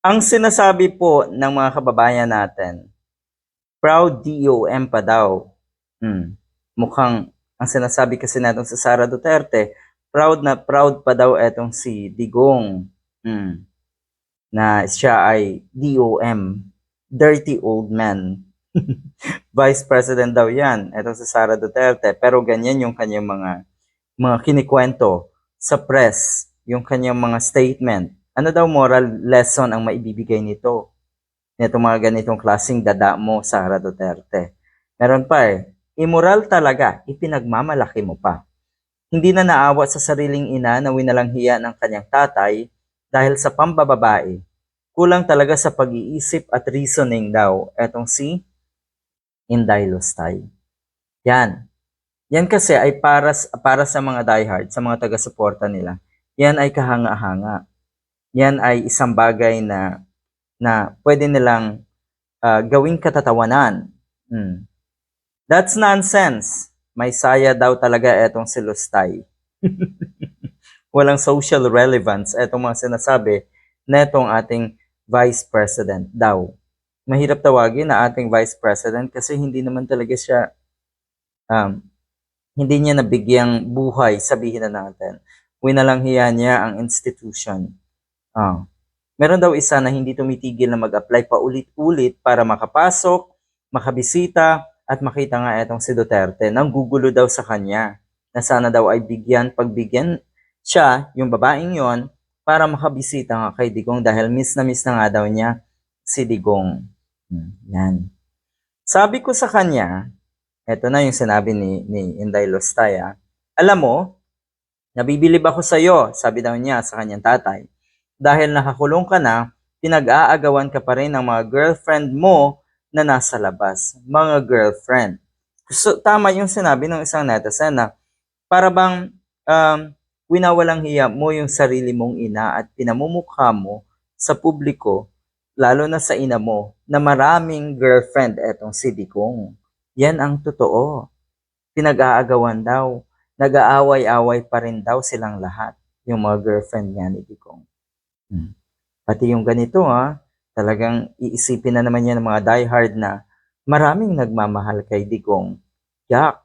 Ang sinasabi po ng mga kababayan natin, proud DOM pa daw. Mukhang ang sinasabi kasi natin sa Sara Duterte, proud na proud pa daw etong si Digong. Na siya ay DOM, Dirty Old Man. Vice President daw yan, etong si Sara Duterte. Pero ganyan yung kanyang mga kinikwento sa press, yung kanyang mga statement. Ano daw moral lesson ang maibibigay nito? Nito mga ganitong klaseng dada mo, Sara Duterte. Meron pa immoral talaga, ipinagmamalaki mo pa. Hindi na naawa sa sariling ina na winalang hiya ng kanyang tatay dahil sa pambababae. Kulang talaga sa pag-iisip at reasoning daw etong si Inday Lustay. Yan. Yan kasi ay para sa mga diehard, sa mga taga-suporta nila. Yan ay kahanga-hanga. Yan ay isang bagay na pwede nilang gawing katatawanan. That's nonsense. May saya daw talaga etong si Lustay. Walang social relevance etong mga sinasabi netong ating Vice President daw. Mahirap tawagin na ating Vice President kasi hindi naman talaga siya um, hindi niya nabigyang buhay, sabihin na natin. Winalanghiya niya ang institution. Meron daw isa na hindi tumitigil na mag-apply pa ulit-ulit para makapasok, makabisita, at makita nga etong si Duterte. Nanggugulo daw sa kanya na sana daw ay pagbigyan siya, yung babaeng yon, para makabisita nga kay Digong dahil miss na nga daw niya si Digong. Yan. Sabi ko sa kanya, eto na yung sinabi ni Inday Lostaya, alam mo, nabibilib ako sa iyo, sabi daw niya sa kanyang tatay. Dahil nakakulong ka na, pinag-aagawan ka pa rin ng mga girlfriend mo na nasa labas. Mga girlfriend. So, tama yung sinabi ng isang netizen na para bang winawalang hiya mo yung sarili mong ina at pinamumukha mo sa publiko, lalo na sa ina mo, na maraming girlfriend etong si Digong. Yan ang totoo. Pinag-aagawan daw. Nag-aaway-away pa rin daw silang lahat, yung mga girlfriend niya ni Digong. Pati yung ganito talagang iisipin na naman yan ng mga diehard na maraming nagmamahal kay Digong. Yak!